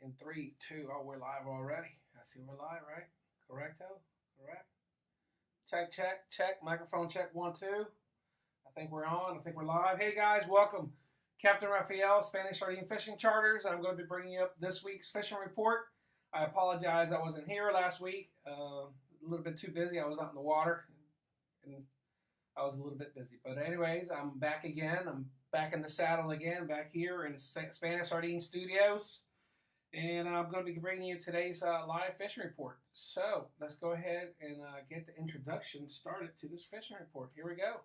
In three, two. Oh, we're live already. I see we're live, right? Correcto? Correct. Check, check, check. Microphone check, one, two. I think we're on. I think we're live. Hey, guys, welcome. Captain Raphael, Spanish Sardine Fishing Charters. I'm going to be bringing you up this week's fishing report. I apologize I wasn't here last week. A little bit too busy. I was out in the water, and I was a little bit busy. But anyways, I'm back again. I'm back in the saddle again, back here in Spanish Sardine Studios. And I'm going to be bringing you today's live fishing report. So let's go ahead and get the introduction started to this fishing report. Here we go.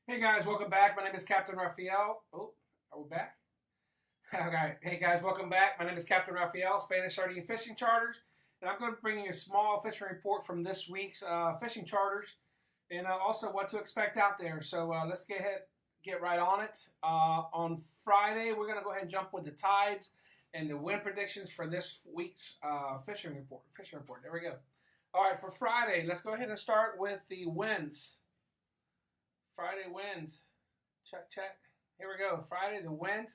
Hey guys, welcome back. My name is Captain Raphael. Oh, are we back? Okay. Hey guys, welcome back. My name is Captain Raphael, Spanish Sardine Fishing Charters, and I'm going to bring you a small fishing report from this week's fishing charters, and also what to expect out there. So let's get right on it. On Friday, we're going to go ahead and jump with the tides and the wind predictions for this week's fishing report. There we go. All right, for Friday, let's go ahead and start with the winds. Friday winds. Check, check. Here we go. Friday, the wind.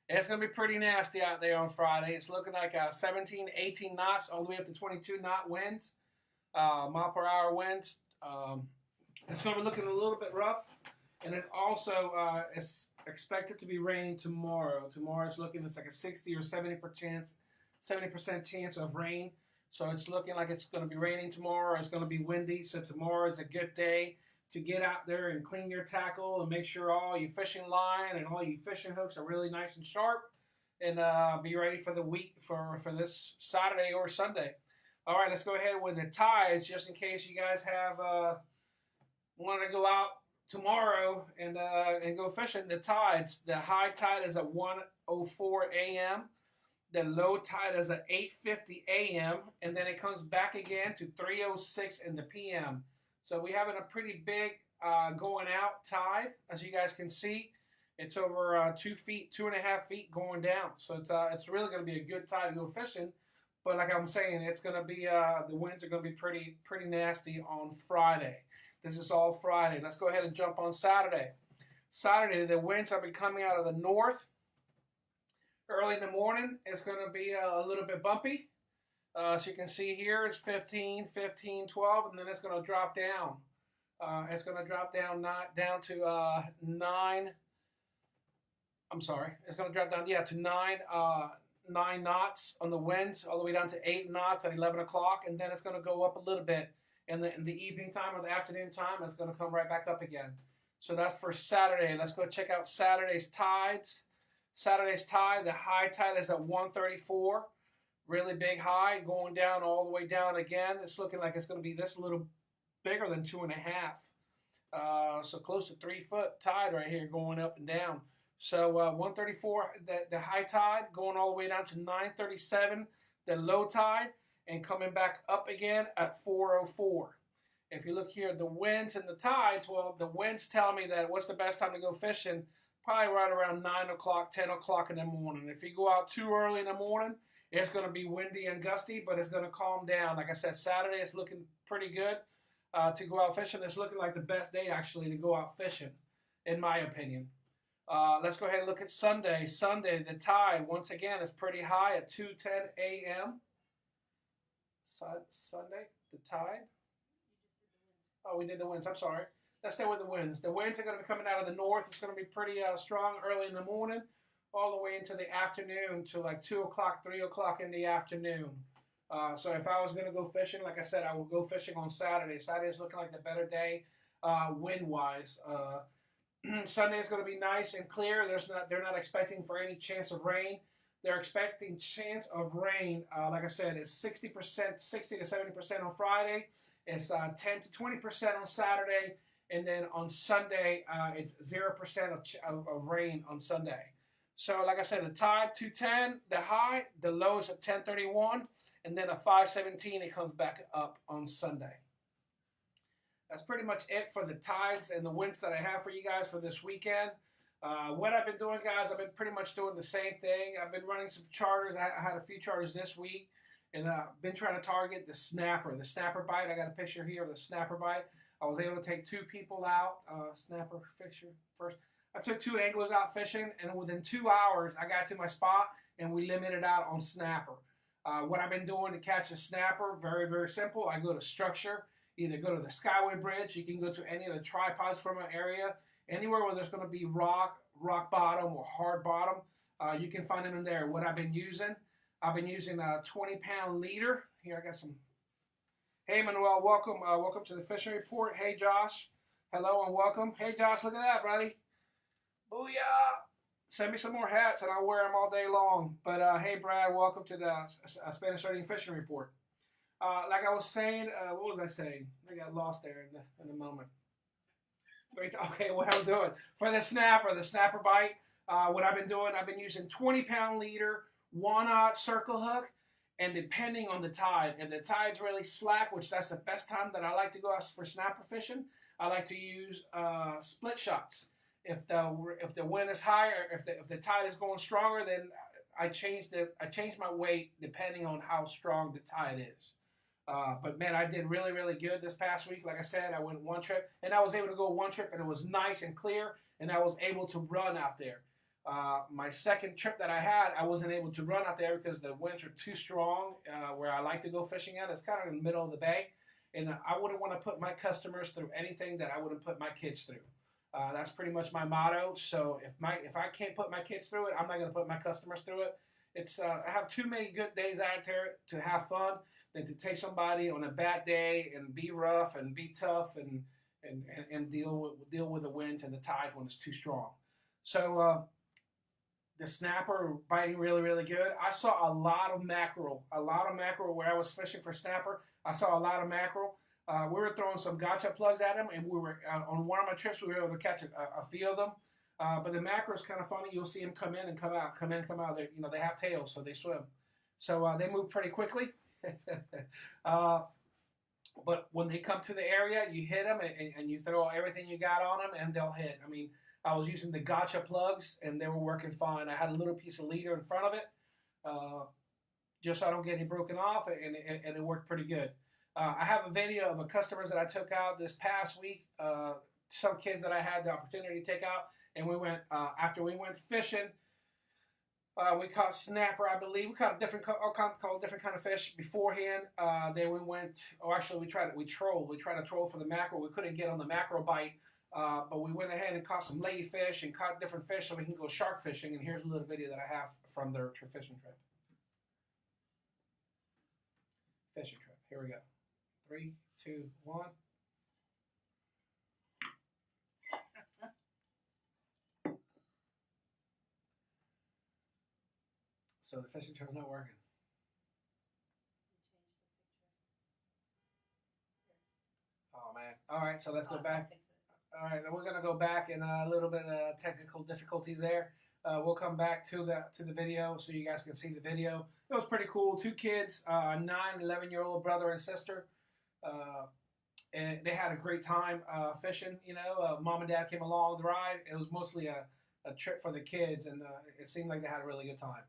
It's going to be pretty nasty out there on Friday. It's looking like 17, 18 knots, all the way up to 22 knot winds, mile per hour winds. It's going to be looking a little bit rough. And it also is expected to be raining tomorrow. Tomorrow's looking, it's like a 60 or 70% chance of rain. So it's looking like it's going to be raining tomorrow. It's going to be windy. So tomorrow is a good day to get out there and clean your tackle and make sure all your fishing line and all your fishing hooks are really nice and sharp, and be ready for the week for this Saturday or Sunday. All right, let's go ahead with the tides, just in case you guys have want to go out tomorrow and go fishing. The tides, the high tide is at 1:04 a.m. The low tide is at 8:50 a.m. and then it comes back again to 3:06 in the p.m. So we're having a pretty big going out tide, as you guys can see. It's over 2 feet, 2.5 feet going down. So it's really going to be a good tide to go fishing. But like I'm saying, it's going to be the winds are going to be pretty nasty on Friday. This is all Friday. Let's go ahead and jump on Saturday. Saturday, the winds are coming out of the north. Early in the morning, it's going to be a little bit bumpy. So you can see here it's 15, 15, 12, and then it's going to drop down. It's going to drop down down to 9. I'm sorry. It's going to drop down, to 9 knots on the winds, all the way down to 8 knots at 11 o'clock, and then it's going to go up a little bit in the evening time or the afternoon time. It's going to come right back up again. So that's for Saturday. Let's go check out Saturday's tides. Saturday's tide, the high tide is at 134. Really big high, going down all the way down again. It's looking like it's going to be this a little bigger than 2.5. So close to 3 foot tide right here going up and down. So 134, the high tide going all the way down to 937, the low tide, and coming back up again at 404. If you look here at the winds and the tides, well, the winds tell me that what's the best time to go fishing? Probably right around 9 o'clock, 10 o'clock in the morning. If you go out too early in the morning, it's going to be windy and gusty, but it's going to calm down. Like I said, Saturday is looking pretty good to go out fishing. It's looking like the best day, actually, to go out fishing, in my opinion. Let's go ahead and look at Sunday. Sunday, the tide, once again, is pretty high at 2:10 a.m. Sunday, the tide. Oh, we did the winds. I'm sorry. Let's stay with the winds. The winds are going to be coming out of the north. It's going to be pretty strong early in the morning. all the way into the afternoon to like 2 o'clock, 3 o'clock in the afternoon. So if I was going to go fishing, like I said, I would go fishing on Saturday. Saturday's looking like the better day wind-wise. Sunday is going to be nice and clear. They're not expecting for any chance of rain. They're expecting chance of rain. Like I said, it's 60%, 60 to 70% on Friday. It's 10 to 20% on Saturday. And then on Sunday, it's 0% of rain on Sunday. So like I said, the tide 210, the high, the low is at 1031, and then a 517, it comes back up on Sunday. That's pretty much it for the tides and the winds that I have for you guys for this weekend. What I've been doing, guys, I've been pretty much doing the same thing. I've been running some charters. I had a few charters this week, and I've been trying to target the snapper bite. I got a picture here of the snapper bite. I was able to take 2 people out, snapper fisher first. I took 2 anglers out fishing, and within 2 hours, I got to my spot, and we limited out on snapper. What I've been doing to catch a snapper, very, very simple. I go to structure, either go to the Skyway Bridge. You can go to any of the tripods from an area. Anywhere where there's going to be rock bottom, or hard bottom, you can find them in there. What I've been using a 20-pound leader. Here, I got some. Hey, Manuel, welcome. Welcome to the Fishing Report. Hey, Josh. Hello and welcome. Hey, Josh, look at that, buddy. Booyah! Send me some more hats, and I'll wear them all day long. But, hey, Brad, welcome to the Spanish Starting Fishing Report. Like I was saying, what was I saying? I got lost there in a moment. Okay, what I'm doing. For the snapper bite, what I've been doing, I've been using 20-pound leader, 1/0 circle hook, and depending on the tide, if the tide's really slack, which that's the best time that I like to go out for snapper fishing, I like to use split shots. If the wind is higher, if the tide is going stronger, then I change my weight depending on how strong the tide is. But man, I did really, really good this past week. Like I said, I went 1 trip, and I was able to go 1 trip, and it was nice and clear, and I was able to run out there. My second trip that I had, I wasn't able to run out there because the winds were too strong where I like to go fishing at. It's kind of in the middle of the bay, and I wouldn't want to put my customers through anything that I wouldn't put my kids through. That's pretty much my motto. So if I can't put my kids through it, I'm not going to put my customers through it. It's I have too many good days out there to have fun than to take somebody on a bad day and be rough and be tough and deal with the winds and the tide when it's too strong. So the snapper biting really, really good. I saw a lot of mackerel where I was fishing for snapper. I saw a lot of mackerel. We were throwing some gotcha plugs at them, and we were on one of my trips. We were able to catch a few of them. But the mackerel is kind of funny. You'll see them come in and come out, come in, come out. They have tails, so they swim. So they move pretty quickly. But when they come to the area, you hit them and you throw everything you got on them, and they'll hit. I mean, I was using the gotcha plugs, and they were working fine. I had a little piece of leader in front of it, just so I don't get any broken off, and it worked pretty good. I have a video of a customers that I took out this past week, some kids that I had the opportunity to take out, and we went, after we went fishing, we caught snapper, I believe. We caught all different kind of fish beforehand. Then we went, we tried to troll for the mackerel. We couldn't get on the mackerel bite, but we went ahead and caught some ladyfish and caught different fish so we can go shark fishing. And here's a little video that I have from their fishing trip. Fishing trip. Here we go. 3, 2, 1. So the fishing trip's not working. Oh man. All right, so let's go back. All right, then we're gonna go back and a little bit of technical difficulties there. We'll come back to the video so you guys can see the video. It was pretty cool. 2 kids, 9, 11-year-old brother and sister. And they had a great time fishing. Mom and dad came along the ride. It was mostly a trip for the kids, and it seemed like they had a really good time.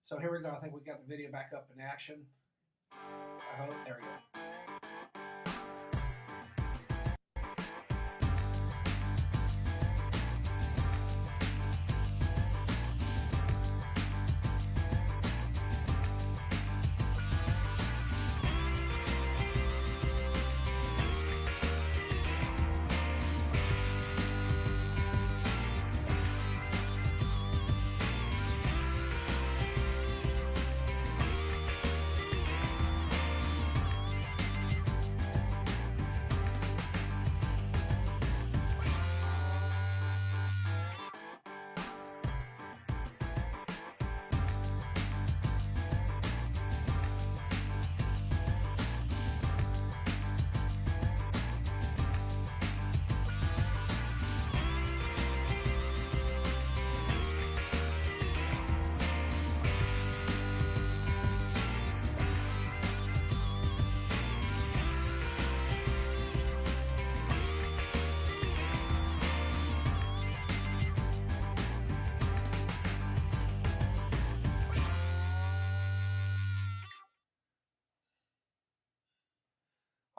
So here we go. I think we got the video back up in action. I hope. There we go.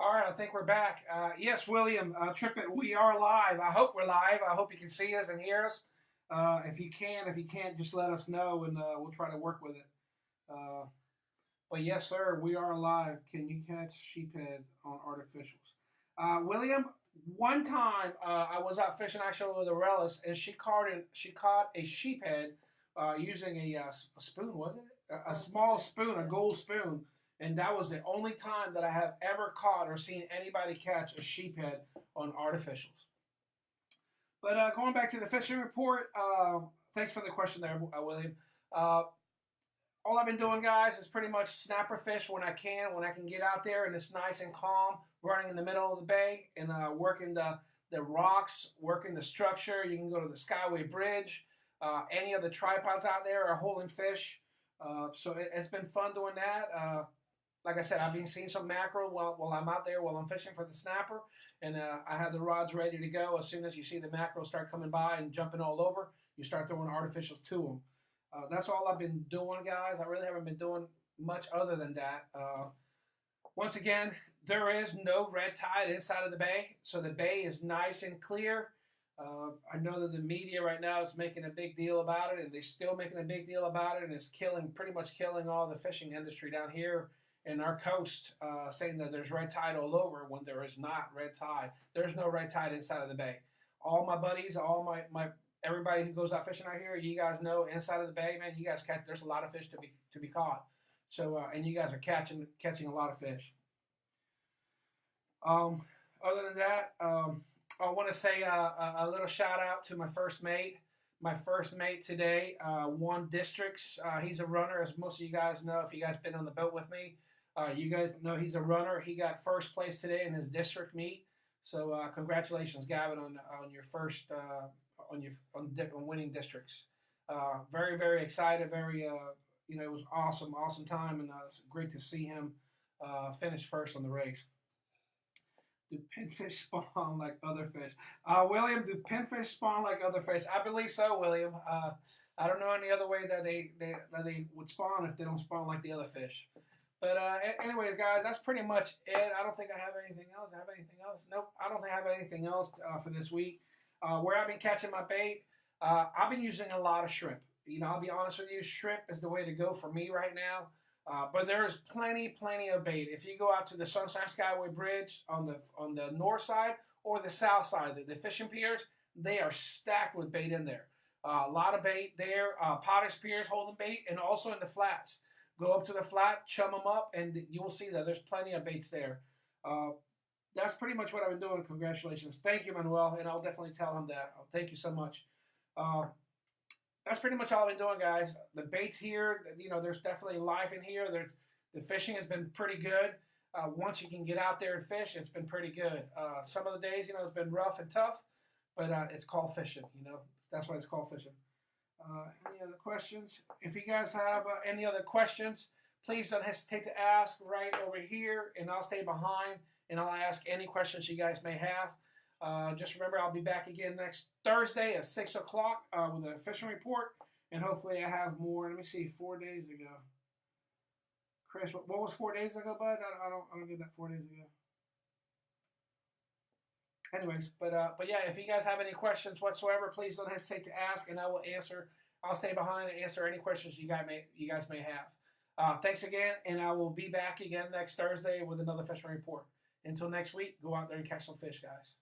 All right, I think we're back. Yes, William Trippett, we are live. I hope we're live. I hope you can see us and hear us. If you can, if you can't, just let us know and we'll try to work with it. Uh, but yes, sir, we are live. Can you catch sheephead on artificials? William, one time I was out fishing actually with a Rellis, and she caught a sheephead using a spoon, was it? A small spoon, a gold spoon, and that was the only time that I have ever caught or seen anybody catch a sheephead on artificials. But going back to the fishing report, thanks for the question there, William. Uh, all I've been doing, guys, is pretty much snapper fish when I can get out there and it's nice and calm, running in the middle of the bay and working the rocks, working the structure. You can go to the Skyway Bridge. Any of the tripods out there are holding fish. So it's been fun doing that. Like I said, I've been seeing some mackerel while I'm out there while I'm fishing for the snapper, and I have the rods ready to go. As soon as you see the mackerel start coming by and jumping all over, you start throwing artificials to them. That's all I've been doing, guys. I really haven't been doing much other than that. Once again, there is no red tide inside of the bay, so the bay is nice and clear. I know that the media right now is making a big deal about it, and they're still making a big deal about it, and it's pretty much killing all the fishing industry down here in our coast, saying that there's red tide all over when there is not red tide. There's no red tide inside of the bay. All my buddies, all my everybody who goes out fishing out here, you guys know inside of the bay, man, you guys catch. There's a lot of fish to be caught. So and you guys are catching a lot of fish. Other than that, I want to say a little shout out to my first mate. My first mate today won districts. He's a runner, as most of you guys know. If you guys been on the boat with me, you guys know he's a runner. He got first place today in his district meet. So congratulations, Gavin, on your first on winning districts. Very very excited. Very it was awesome time, and it's great to see him finish first on the race. Do pinfish spawn like other fish? William, do pinfish spawn like other fish? I believe so, William. I don't know any other way that they would spawn if they don't spawn like the other fish. But anyways, guys, that's pretty much it. I don't think I have anything else. I have anything else? Nope, I don't think I have anything else for this week. Where I've been catching my bait, I've been using a lot of shrimp. I'll be honest with you, shrimp is the way to go for me right now. But there is plenty of bait. If you go out to the Sunshine Skyway Bridge on the north side or the south side, the fishing piers, they are stacked with bait in there. A lot of bait there. Potash piers holding bait, and also in the flats. Go up to the flat, chum them up, and you will see that there's plenty of baits there. That's pretty much what I've been doing. Congratulations. Thank you, Manuel, and I'll definitely tell him that. Thank you so much. That's pretty much all I've been doing, guys. The bait's here. There's definitely life in here. The fishing has been pretty good. Once you can get out there and fish, it's been pretty good. Some of the days, it's been rough and tough, but it's called fishing. That's why it's called fishing. Any other questions? If you guys have any other questions, please don't hesitate to ask right over here, and I'll stay behind, and I'll ask any questions you guys may have. Just remember, I'll be back again next Thursday at 6 o'clock with a fishing report, and hopefully I have more. Let me see, 4 days ago. Chris, what was 4 days ago, bud? I don't get that 4 days ago. Anyways, but yeah, if you guys have any questions whatsoever, please don't hesitate to ask, and I will answer. I'll stay behind and answer any questions you guys may have. Thanks again, and I will be back again next Thursday with another fishing report. Until next week, go out there and catch some fish, guys.